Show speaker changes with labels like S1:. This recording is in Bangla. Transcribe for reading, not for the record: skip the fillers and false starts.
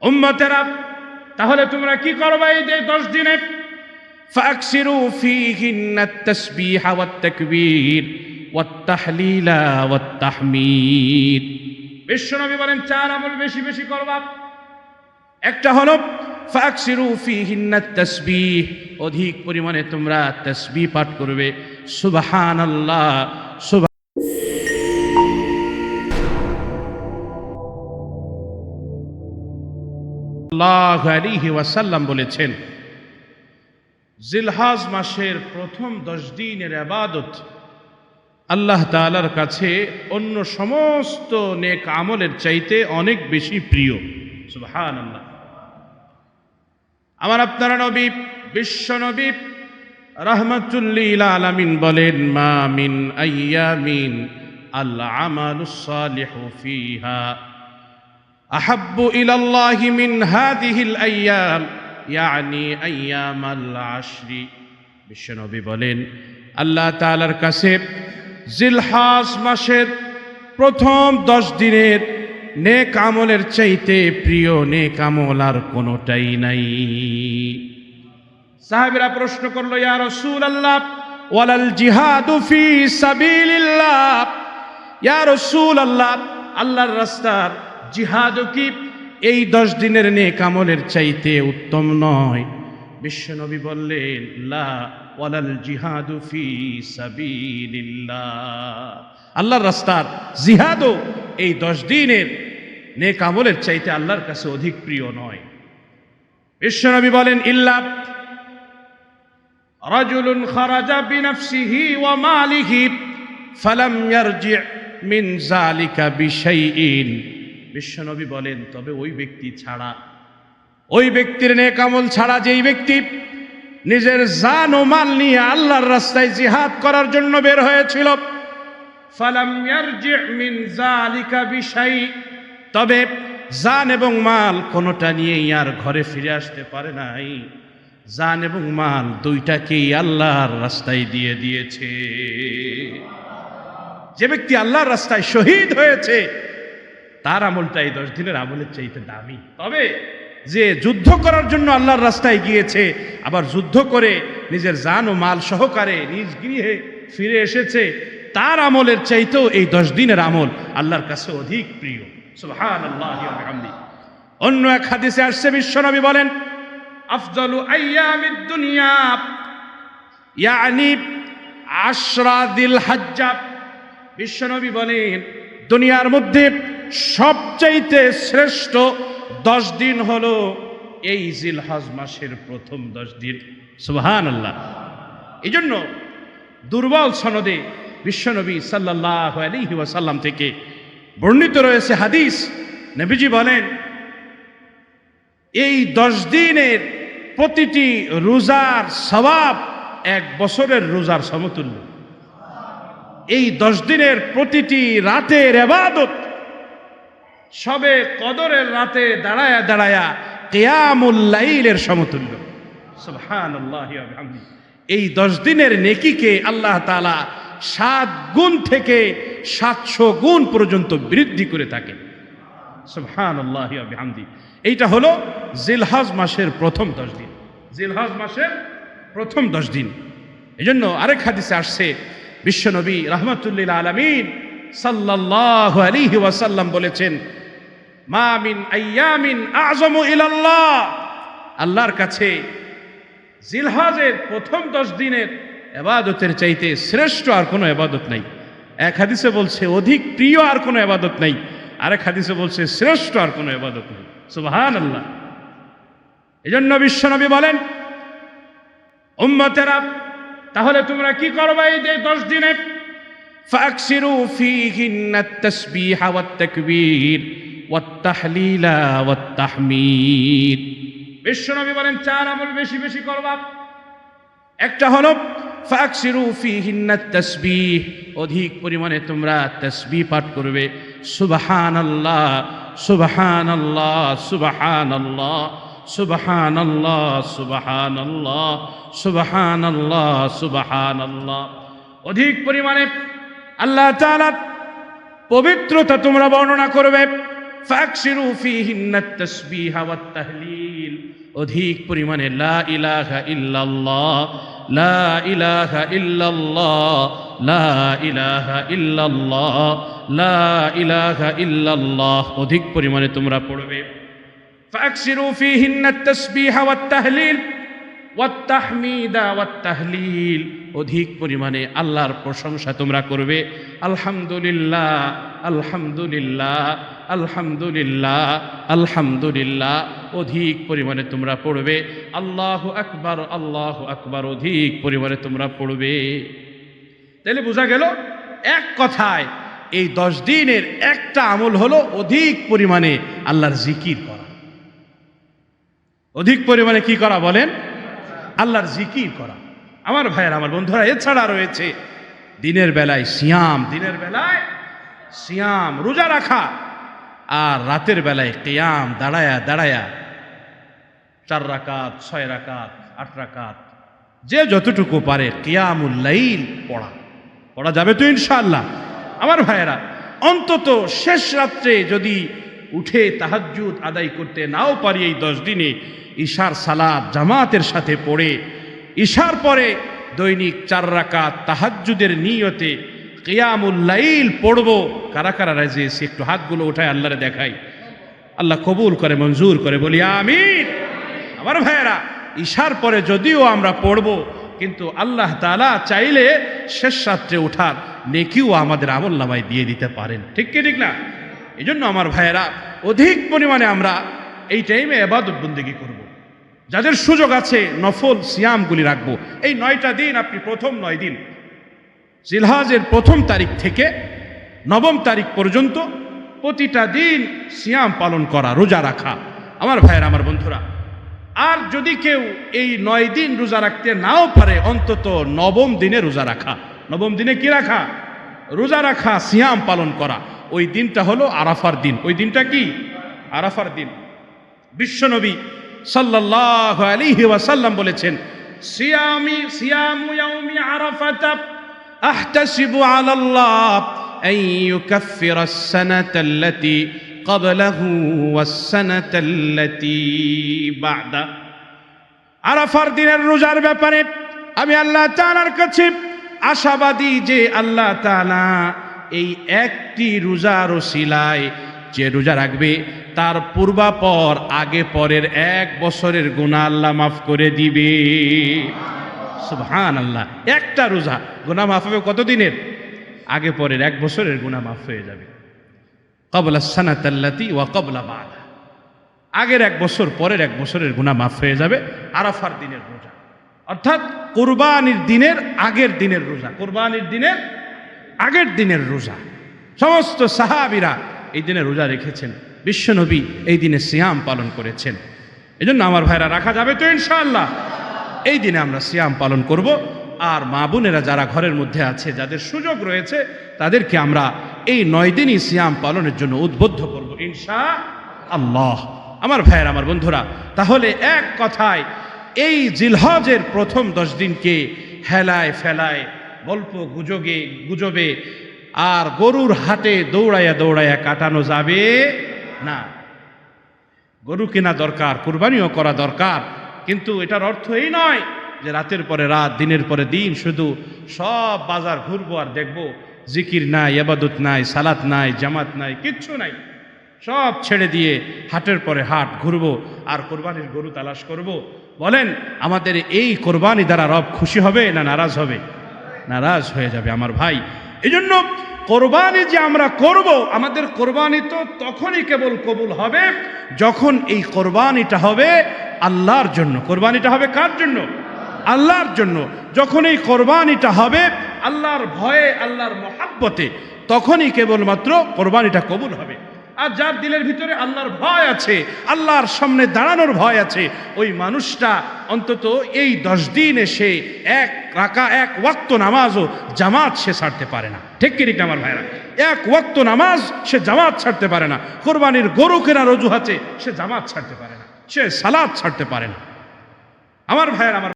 S1: উম্মতেরা, তাহলে তোমরা কি করবে এই 10 দিনে? ফাকসিরু ফীহিন্নাত তাসবিহা ওয়াত তাকবীর ওয়াত তাহলিলা ওয়াত তাহমিদ। বিশ্বনবী বলেন 4 আমল বেশি বেশি করবা। একটা হলো ফাকসিরু ফীহিন্নাত তাসবিহ, অধিক পরিমাণে তোমরা তাসবিহ পাঠ করবে। সুবহানাল্লাহ, সাল্লাল্লাহু আলাইহি ওয়াসাল্লাম বলেছেন, জিলহজ মাসের প্রথম 10 দিনের ইবাদত আল্লাহ তাআলার কাছে অন্য সমস্ত নেক আমলের চাইতে অনেক বেশি প্রিয়। সুবহানাল্লাহ। আমার আপনারা নবী, বিশ্ব নবী রাহমাতুল লিল আলামিন বলেন, মা মিন আইয়ামিন আল আমালুস সালিহু ফিহা আহাব্বু ইলাল্লাহি মিন হাযিহিল আইয়াম, ইয়ানি আইয়ামাল আশরি। বিশ্বনবী বলেন, আল্লাহ তাআলার কাছে জিলহজ মাসের প্রথম 10 দিনের নেক আমলের চাইতে প্রিয় নেক আমল আর কোনোটাই নাই। সাহাবীরা প্রশ্ন করলো, ইয়া রাসূলুল্লাহ ওয়ালাল জিহাদু ফি সাবিলিল্লাহ, ইয়া রাসূলুল্লাহ আল্লাহর রাস্তার জিহাদ কি এই 10 দিনের নেক আমলের চাইতে উত্তম নয়? বিশ্বনবী বললেন, লা ওয়ালাল জিহাদু ফি সাবিলিল্লাহ, আল্লাহর রাস্তার জিহাদও এই 10 দিনের নেক আমলের চাইতে আল্লাহর কাছে অধিক প্রিয় নয়। বিশ্বনবী বলেন, ইল্লা রাজুলুন খারাজা বিনাফসিহি ওয়া মালিহি ফালাম ইয়ারজি মিন যালিকা বিশাইইন। বিশ্বনবী বলেন, তবে ওই ব্যক্তি ছাড়া, ওই ব্যক্তির নেক আমল ছাড়া, যেই ব্যক্তি নিজের জান ও মাল নিয়ে আল্লাহর রাস্তায় জিহাদ করার জন্য বের হয়েছিল, ফালাম ইয়ারজি মিন যালিকা বিশাই, তবে জান এবং মাল কোনোটা নিয়েই আর ঘরে ফিরে আসতে পারে নাই, জান এবং মাল দুইটাকেই আল্লাহর রাস্তায় দিয়ে দিয়েছে। যে ব্যক্তি আল্লাহর রাস্তায় শহীদ হয়েছে তার আমলটা এই 10 দিনের আমলের চাইতে দামি। তবে যে যুদ্ধ করার জন্য আল্লাহর রাস্তায় গিয়েছে, আবার যুদ্ধ করে নিজের জান ও মাল সহকারে নিজ গৃহে ফিরে এসেছে, তার আমলের চাইতেও এই 10 দিনের আমল আল্লাহর কাছে অধিক প্রিয়। সুবহানাল্লাহি ওয়া বিহামদিহি। অন্য এক হাদিসে আসছে, বিশ্বনবী বলেন, আফজালু আইয়ামিদ দুনিয়া ইয়ানি আশরা যিল হজ্জা। বিশ্বনবী বলেন, দুনিয়ার মধ্যে সবচাইতে শ্রেষ্ঠ 10 দিন হলো এই জিলহজ মাসের প্রথম 10 দিন। সুবহানাল্লাহ। এই জন্য দুর্বল সনদে বিশ্বনবী সাল্লাল্লাহু আলাইহি ওয়াসাল্লাম থেকে বর্ণিত রয়েছে হাদিস, নবীজি বলেন, এই 10 দিনের প্রতিটি রোজার সওয়াব 1 বছরের রোজার সমতুল্য। এই 10 দিনের প্রতিটি রাতের ইবাদত সবে কদরের রাতে দাঁড়ায়া দাঁড়ায়া কিয়ামুল লাইলের সমতুল্য। সুবহানাল্লাহি ওয়া বিহামদিহি। এই 10 দিনের নেকিকে আল্লাহ তাআলা 7 গুণ থেকে 700 গুণ পর্যন্ত বৃদ্ধি করে থাকেন। সুবহানাল্লাহি ওয়া বিহামদিহি। এইটা হলো জিলহজ মাসের প্রথম 10 দিন, জিলহজ মাসের প্রথম 10 দিন। এজন্য আরেক হাদিসে আসছে, বিশ্বনবী রাহমাতুল লিল আলামিন সাল্লাল্লাহু আলাইহি ওয়াসাল্লাম বলেছেন, মা মিন আইয়ামিন আযমু ইলাল্লাহ, আল্লাহর কাছে জিলহজের প্রথম 10 দিনের ইবাদতের চাইতে শ্রেষ্ঠ আর কোনো ইবাদত নাই। এক হাদিসে বলছে অধিক প্রিয় আর কোনো ইবাদত নাই, আরেক হাদিসে বলছে শ্রেষ্ঠ আর কোনো ইবাদত নেই। সুবহানাল্লাহ। এজন্য বিশ্বনবী বলেন, উম্মতেরা, তাহলে তোমরা কি করবে এই 10 দিনে? ফাকসিরু ফীহিন্নাত তাসবিহা ওয়াত তাকবীর ওয়াত তাহলিলা ওয়াত তাহমিদ। বিশ্বনবী বলেন 4 আমল বেশি বেশি করবা। একটা হলো ফাকসিরু ফীহিন্নাত তাসবিহ, অধিক পরিমাণে তোমরা তাসবিহ পাঠ করবে। সুবহানাল্লাহ, সুবহানাল্লাহ, সুবহানাল্লাহ, সুবহানাল্লাহ, সুবহানাল্লাহ, সুবহানাল্লাহ, সুবহানাল্লাহ। অধিক পরিমাণে আল্লাহ তাআলার পবিত্রতা তোমরা বর্ণনা করবে। ফাকসিরু ফীহিন্নাত তাসবিহা ওয়াত তাহলিল, অধিক পরিমাণে লা ইলাহা ইল্লাল্লাহ, লা ইলাহা ইল্লাল্লাহ, লা ইলাহা ইল্লাল্লাহ, লা ইলাহা ইল্লাল্লাহ অধিক পরিমাণে তোমরা পড়বে। ফাকসিরু ফীহিন্নাত তাসবিহা ওয়াত তাহলিল ওয়াত তাহমিদা ওয়াত তাহলিল, অধিক পরিমাণে আল্লাহর প্রশংসা তোমরা করবে। আলহামদুলিল্লাহ, আলহামদুলিল্লাহ, আলহামদুলিল্লাহ, আলহামদুলিল্লাহ অধিক পরিমাণে তোমরা পড়বে। আল্লাহু আকবার, আল্লাহু আকবার অধিক পরিমাণে তোমরা পড়বে। তাহলে বোঝা গেল এক কথায় এই 10 দিনের একটা আমল হলো অধিক পরিমাণে আল্লাহর জিকির করা। অধিক পরিমাণে কি করা বলেন? আল্লাহর জিকির করা। আমার ভাইয়ের, আমার বন্ধুরা, এছাড়া রয়েছে দিনের বেলায় সিয়াম, দিনের বেলায় সিয়াম রোজা রাখা, আর রাতের বেলায় কিয়াম দাঁড়ায়া দাঁড়ায়া 4 রাকাত, 6 রাকাত, 8 রাকাত যে যতটুকু পারে কিয়ামুল লাইল পড়া যাবে তো ইনশাআল্লাহ। আমার ভাইয়েরা, অন্তত শেষ রাত্রে যদি উঠে তাহাজ্জুদ আদায় করতে নাও পারি এই 10 দিনে, ইশার সালাত জামাতের সাথে পড়ে ইশার পরে দৈনিক 4 রাকাত তাহাজ্জুদের নিয়তে কিয়ামুল লাইল পড়ব। কারা কারা রাজি আছি একটু হাতগুলো উঠায় আল্লাহরে দেখাই। আল্লাহ কবুল করে, মঞ্জুর করে, বলি আমিন। আমার ভাইয়েরা, ইশার পরে যদিও আমরা পড়ব, কিন্তু আল্লাহ তাআলা চাইলে শেষ রাত্রে ওঠার নেকিও আমাদের আমলনামায় দিয়ে দিতে পারেন। ঠিক কি ঠিক না? এই জন্য আমার ভাইয়েরা, অধিক পরিমাণে আমরা এই টাইমে ইবাদত বন্দেগী করব। যাদের সুযোগ আছে নফল সিয়ামগুলি রাখবো। এই 9টা দিন আপনি প্রথম 9 দিন জিলহজের 1ম তারিখ থেকে 9ম তারিখ পর্যন্ত প্রতিটা দিন সিয়াম পালন করা, রোজা রাখা। আমার ভাইয়েরা, আমার বন্ধুরা, আর যদি কেউ এই 9 দিন রোজা রাখতে নাও পারে, অন্তত 9ম দিনে রোজা রাখা। 9ম দিনে কি রাখা? রোজা রাখা, সিয়াম পালন করা। ওই দিনটা হলো আরাফার দিন। ওই দিনটা কি? আরাফার দিন। বিশ্বনবী সাল্লাল্লাহু আলাইহি ওয়াসাল্লাম বলেছেন, সিয়ামু ইয়াউমি আরাফাতা আহতাসিবু আলাল্লাহ আন ইউকাফফিরা আস-সানাতা আল্লাতী ক্বাবলাহু ওয়াস-সানাতা আল্লাতী বা'দা। আরাফার দিনের রোজার ব্যাপারে আমি আল্লাহ তাআলার কাছে আশাবাদী যে আল্লাহ তাআলা এই একটি রোজার ওসিলায় যে রোজা রাখবে তার পূর্বাপর আগে পরের 1 বছরের গুনাহ আল্লাহ মাফ করে দিবে। সুবহানাল্লাহ। একটা রোজা গুনাহ মাফ হবে কত দিনের? আগে পরের 1 বছরের গুনাহ মাফ হয়ে যাবে। ক্বাবলা সানাতাল্লাতী ওয়া ক্বাবলা বা'দা, আগের 1 বছর পরের 1 বছরের গুনাহ মাফ হয়ে যাবে। আরাফার দিনের রোজা অর্থাৎ কুরবানির দিনের আগের দিনের রোজা। কুরবানির দিনের আগের দিনের রোজা সমস্ত সাহাবীরা এই দিনে রোজা রেখেছেন। বিশ্বনবী এই দিনে সিয়াম পালন করেছেন। এজন্য আমার ভাইরা, রাখা যাবে তো ইনশাআল্লাহ? এই দিনে আমরা সিয়াম পালন করব। আর মা বোনেরা যারা ঘরের মধ্যে আছে, যাদের সুযোগ রয়েছে, তাদেরকে আমরা এই 9 দিনই সিয়াম পালনের জন্য উদ্বুদ্ধ করব ইনশাআল্লাহ। আমার ভাইয়েরা, আমার বন্ধুরা, তাহলে এক কথায় এই জিলহজের প্রথম 10 দিনকে হেলায় ফেলায়, গল্প গুজবে আর গরুর হাটে দৌড়াইয়া দৌড়াইয়া কাটানো যাবে না। গরু কেনা দরকার, কুরবানিও করা দরকার, কিন্তু এটার অর্থ এই নয় যে রাতের পরে রাত, দিনের পরে দিন শুধু সব বাজার ঘুরবো আর দেখবো জিকির নাই, ইবাদত নাই, সালাত নাই, জামাত নাই, কিচ্ছু নাই। সব ছেড়ে দিয়ে হাটের পরে হাট ঘুরবো আর কোরবানির গরু তালাশ করব। বলেন, আমাদের এই কোরবানি দ্বারা রব খুশি হবে না নারাজ হবে? নারাজ হয়ে যাবে আমার ভাই। এই জন্য কোরবানি যে আমরা করব, আমাদের কোরবানি তো তখনই কেবল কবুল হবে যখন এই কোরবানিটা হবে আল্লাহর জন্য। কোরবানিটা হবে কার জন্য? আল্লাহর জন্য। যখন এই কোরবানিটা হবে আল্লাহর ভয়ে, আল্লাহর মহাব্বতে, তখনই কেবলমাত্র কোরবানিটা কবুল হবে। আর যার দিলের ভিতরে আল্লাহর ভয় আছে, আল্লাহর সামনে দাঁড়ানোর ভয় আছে, ওই মানুষটা অন্তত এই 10 দিন এসে 1 ওয়াক্ত নামাজও জামাত সে ছাড়তে পারে না। ঠিক কি ঠিক আমার ভাইরা? 1 ওয়াক্ত নামাজ সে জামাত ছাড়তে পারে না। কোরবানির গরু কেনার অজুহাতে সে জামাত ছাড়তে পারে না, সে সালাত ছাড়তে পারে না। আমার ভাইয়ের, আমার